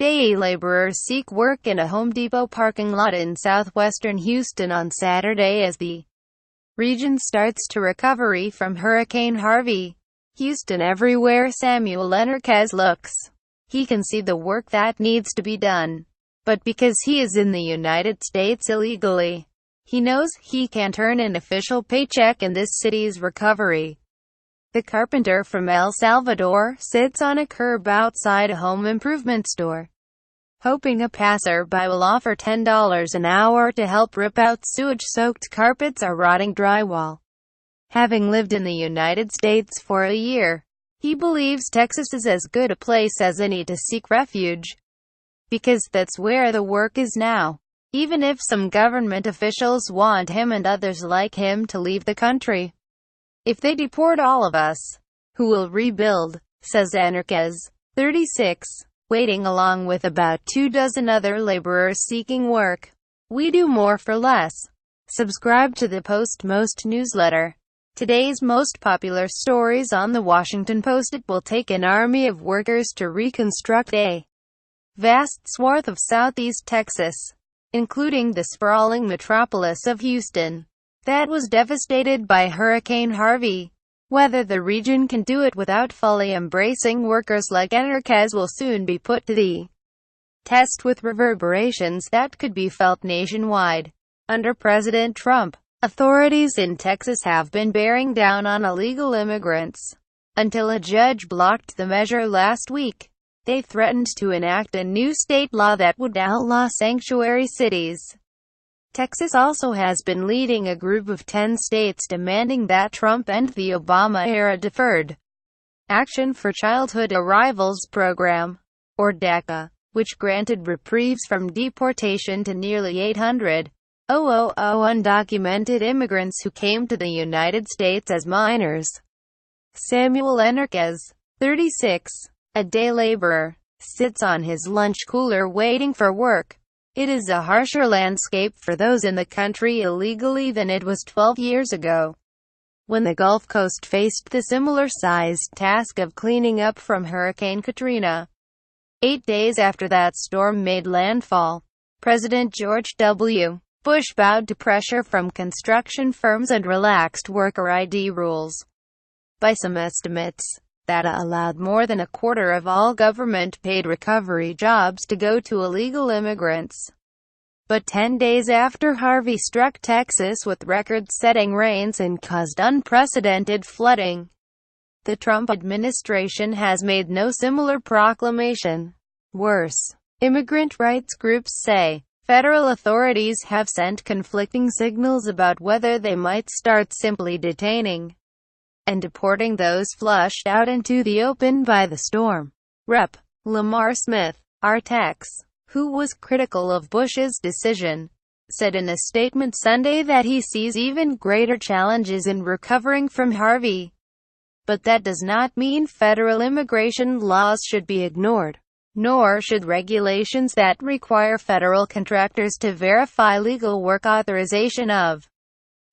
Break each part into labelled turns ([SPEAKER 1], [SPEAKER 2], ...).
[SPEAKER 1] Day laborers seek work in a Home Depot parking lot in southwestern Houston on Saturday as the region starts to recovery from Hurricane Harvey. Houston Everywhere Samuel Enrquez looks. He can see the work that needs to be done. But because he is in the United States illegally, he knows he can't earn an official paycheck in this city's recovery. The carpenter from El Salvador sits on a curb outside a home improvement store, hoping a passerby will offer $10 an hour to help rip out sewage-soaked carpets or rotting drywall. Having lived in the United States for a year, he believes Texas is as good a place as any to seek refuge, because that's where the work is now, even if some government officials want him and others like him to leave the country. If they deport all of us, who will rebuild, says Enrquez, 36, waiting along with about 24 other laborers seeking work. We do more for less. Subscribe to the Post-Most newsletter. Today's most popular stories on the Washington Post. It will take an army of workers to reconstruct a vast swath of southeast Texas, including the sprawling metropolis of Houston, that was devastated by Hurricane Harvey. Whether the region can do it without fully embracing workers like Enrquez will soon be put to the test, with reverberations that could be felt nationwide. Under President Trump, authorities in Texas have been bearing down on illegal immigrants, until a judge blocked the measure last week. They threatened to enact a new state law that would outlaw sanctuary cities. Texas also has been leading a group of 10 states demanding that Trump end the Obama-era Deferred Action for Childhood Arrivals program, or DACA, which granted reprieves from deportation to nearly 800 undocumented immigrants who came to the United States as minors. Samuel Enrquez, 36, a day laborer, sits on his lunch cooler waiting for work. It is a harsher landscape for those in the country illegally than it was 12 years ago, when the Gulf Coast faced the similar-sized task of cleaning up from Hurricane Katrina. 8 days after that storm made landfall, President George W. Bush bowed to pressure from construction firms and relaxed worker ID rules. By some estimates, that allowed more than a quarter of all government-paid recovery jobs to go to illegal immigrants. But 10 days after Harvey struck Texas with record-setting rains and caused unprecedented flooding, the Trump administration has made no similar proclamation. Worse, immigrant rights groups say federal authorities have sent conflicting signals about whether they might start simply detaining and deporting those flushed out into the open by the storm. Rep. Lamar Smith, our Tex, who was critical of Bush's decision, said in a statement Sunday that he sees even greater challenges in recovering from Harvey. But that does not mean federal immigration laws should be ignored, nor should regulations that require federal contractors to verify legal work authorization of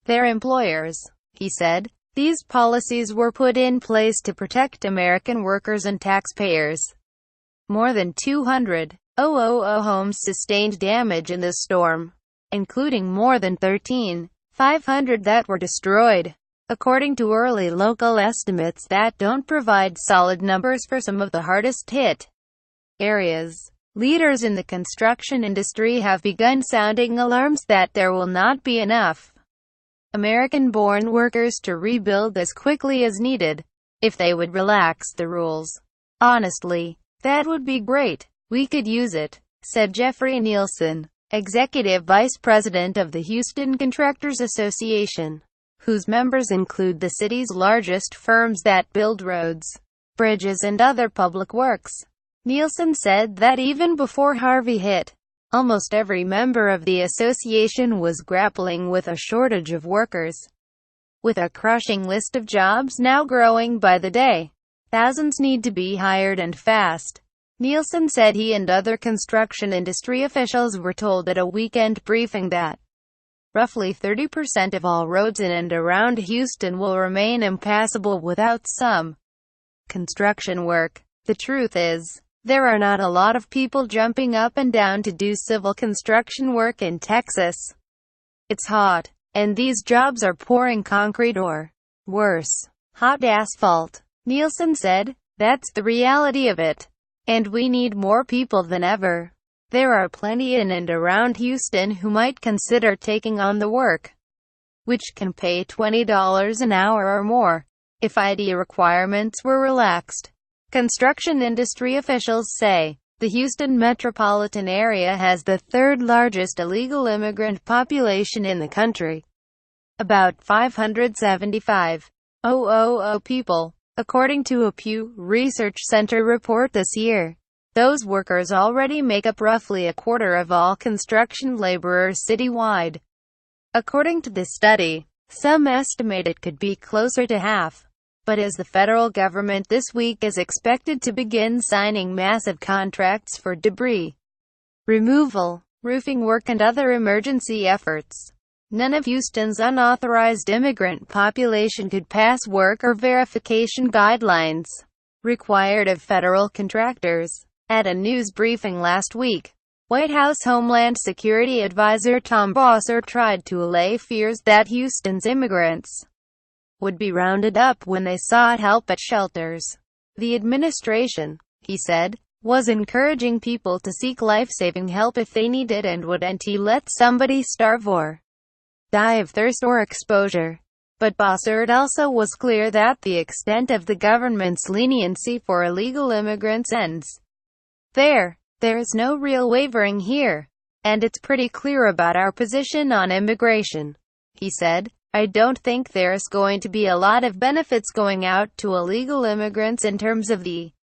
[SPEAKER 1] their employers, he said. These policies were put in place to protect American workers and taxpayers. More than 200 homes sustained damage in the storm, including more than 13,500 that were destroyed, according to early local estimates that don't provide solid numbers for some of the hardest hit areas. Leaders in the construction industry have begun sounding alarms that there will not be enough American-born workers to rebuild as quickly as needed. If they would relax the rules, honestly, that would be great. We could use it, said Jeffrey Nielsen, executive vice president of the Houston Contractors Association, whose members include the city's largest firms that build roads, bridges and other public works. Nielsen said that even before Harvey hit, almost every member of the association was grappling with a shortage of workers. With a crushing list of jobs now growing by the day, thousands need to be hired and fast. Nielsen said he and other construction industry officials were told at a weekend briefing that roughly 30% of all roads in and around Houston will remain impassable without some construction work. The truth is, There are not a lot of people jumping up and down to do civil construction work in Texas. It's hot, and these jobs are pouring concrete or, worse, hot asphalt. Nielsen said, "That's the reality of it. And we need more people than ever. There are plenty in and around Houston who might consider taking on the work, which can pay $20 an hour or more, if ID requirements were relaxed." Construction industry officials say, the Houston metropolitan area has the third largest illegal immigrant population in the country. About 575,000 people, according to a Pew Research Center report this year. Those workers already make up roughly a quarter of all construction laborers citywide. According to this study, some estimate it could be closer to half. But as the federal government this week is expected to begin signing massive contracts for debris removal, roofing work and other emergency efforts, none of Houston's unauthorized immigrant population could pass worker verification guidelines required of federal contractors. At a news briefing last week, White House Homeland Security Advisor Tom Bossert tried to allay fears that Houston's immigrants would be rounded up when they sought help at shelters. The administration, he said, was encouraging people to seek life-saving help if they need it and wouldn't let somebody starve or die of thirst or exposure. But Bossert also was clear that the extent of the government's leniency for illegal immigrants ends there. There is no real wavering here, and it's pretty clear about our position on immigration, he said. I don't think there's going to be a lot of benefits going out to illegal immigrants in terms of the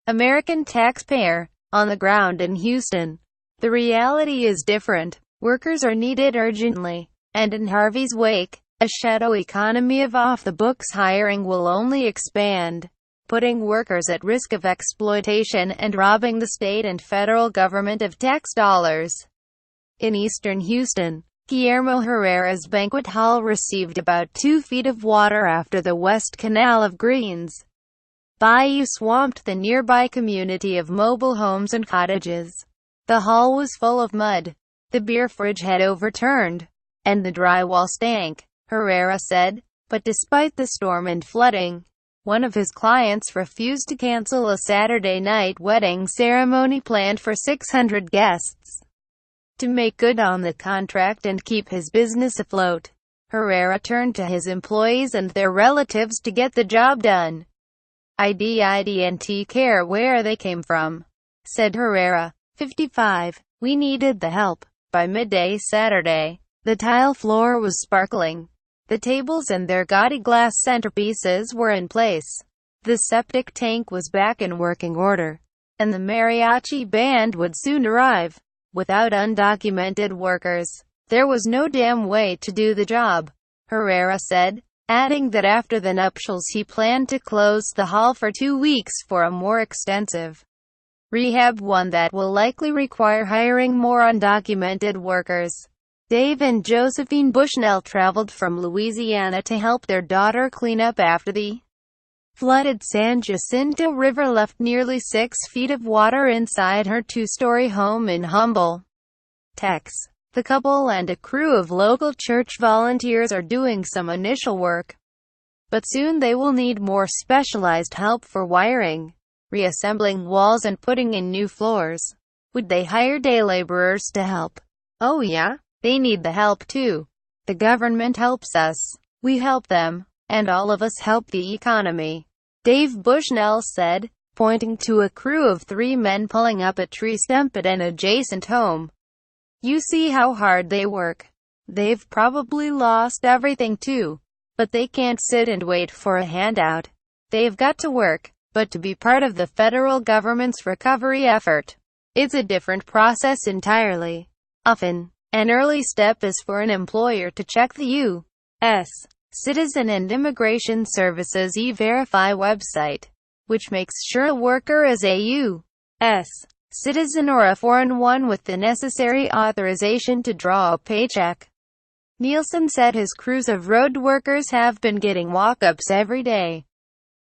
[SPEAKER 1] American taxpayer. On the ground in Houston, the reality is different. Workers are needed urgently, and in Harvey's wake, a shadow economy of off-the-books hiring will only expand, putting workers at risk of exploitation and robbing the state and federal government of tax dollars. In eastern Houston, Guillermo Herrera's banquet hall received about 2 feet of water after the West Canal of Greens Bayou swamped the nearby community of mobile homes and cottages. The hall was full of mud. The beer fridge had overturned, and the drywall stank, Herrera said. But despite the storm and flooding, one of his clients refused to cancel a Saturday night wedding ceremony planned for 600 guests. To make good on the contract and keep his business afloat, Herrera turned to his employees and their relatives to get the job done. I didn't care where they came from, said Herrera, 55. We needed the help. By midday Saturday, the tile floor was sparkling. The tables and their gaudy glass centerpieces were in place. The septic tank was back in working order, and the mariachi band would soon arrive. Without undocumented workers, there was no damn way to do the job, Herrera said, adding that after the nuptials he planned to close the hall for 2 weeks for a more extensive rehab, one that will likely require hiring more undocumented workers. Dave and Josephine Bushnell traveled from Louisiana to help their daughter clean up after the flooded San Jacinto River left nearly 6 feet of water inside her 2-story home in Humble, Texas. The couple and a crew of local church volunteers are doing some initial work, but soon they will need more specialized help for wiring, reassembling walls and putting in new floors. Would they hire day laborers to help? Oh yeah, they need the help too. The government helps us, we help them, and all of us help the economy, Dave Bushnell said, pointing to a crew of 3 men pulling up a tree stump at an adjacent home. You see how hard they work. They've probably lost everything too, but they can't sit and wait for a handout. They've got to work, but to be part of the federal government's recovery effort, it's a different process entirely. Often, an early step is for an employer to check the U.S. Citizen and Immigration Services E-Verify website, which makes sure a worker is a U.S. citizen or a foreign one with the necessary authorization to draw a paycheck. Nielsen said his crews of road workers have been getting walk-ups every day.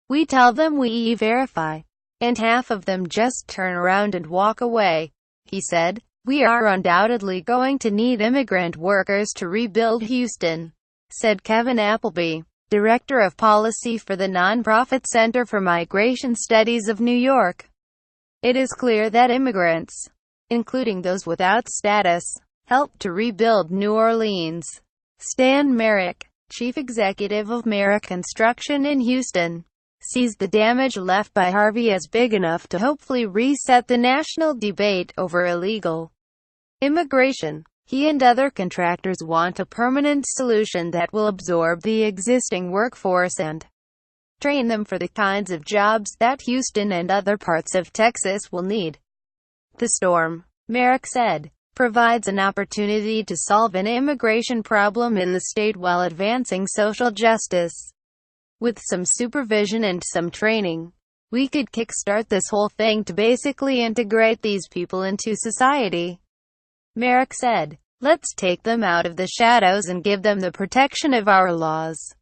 [SPEAKER 1] We tell them we E-Verify. and half of them just turn around and walk away. He said, "We are undoubtedly going to need immigrant workers to rebuild Houston," said Kevin Appleby, Director of Policy for the nonprofit Center for Migration Studies of New York. "It is clear that immigrants, including those without status, helped to rebuild New Orleans." Stan Merrick, chief executive of Merrick Construction in Houston, sees the damage left by Harvey as big enough to hopefully reset the national debate over illegal immigration. He and other contractors want a permanent solution that will absorb the existing workforce and train them for the kinds of jobs that Houston and other parts of Texas will need. The storm, Merrick said, provides an opportunity to solve an immigration problem in the state while advancing social justice. With some supervision and some training, we could kickstart this whole thing to basically integrate these people into society. Merrick said, "Let's take them out of the shadows and give them the protection of our laws."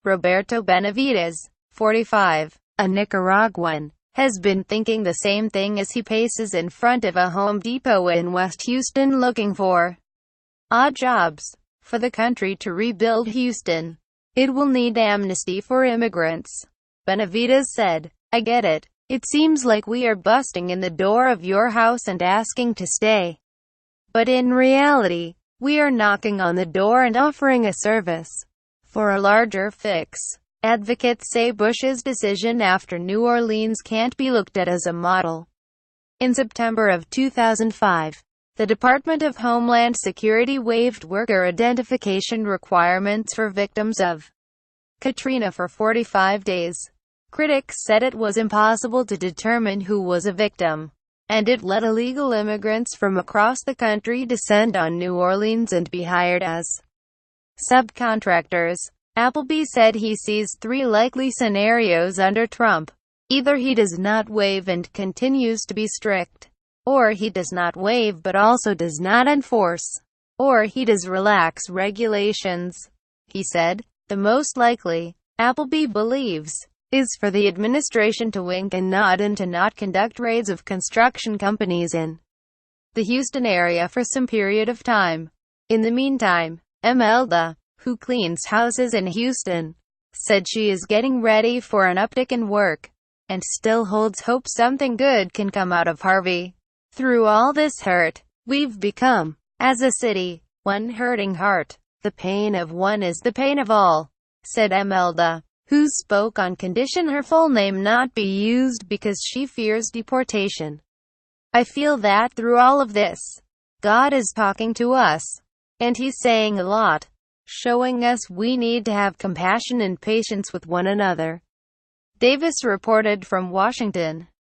[SPEAKER 1] Roberto Benavides, 45, a Nicaraguan, has been thinking the same thing as he paces in front of a Home Depot in West Houston looking for odd jobs. For the country to rebuild Houston, it will need amnesty for immigrants. Benavides said, "I get it. It seems like we are busting in the door of your house and asking to stay. But in reality, we are knocking on the door and offering a service for a larger fix." Advocates say Bush's decision after New Orleans can't be looked at as a model. In September of 2005, the Department of Homeland Security waived worker identification requirements for victims of Katrina for 45 days. Critics said it was impossible to determine who was a victim, and it let illegal immigrants from across the country descend on New Orleans and be hired as subcontractors. Appleby said he sees three likely scenarios under Trump. Either he does not waive and continues to be strict, or he does not waive but also does not enforce, or he does relax regulations. He said, "The most likely," Appleby believes, is for the administration to wink and nod and to not conduct raids of construction companies in the Houston area for some period of time. In the meantime, Imelda, who cleans houses in Houston, said she is getting ready for an uptick in work, and still holds hope something good can come out of Harvey. "Through all this hurt, we've become, as a city, one hurting heart. The pain of one is the pain of all," said Imelda, who spoke on condition her full name not be used because she fears deportation. "I feel that through all of this, God is talking to us. And He's saying a lot, showing us we need to have compassion and patience with one another." Davis reported from Washington.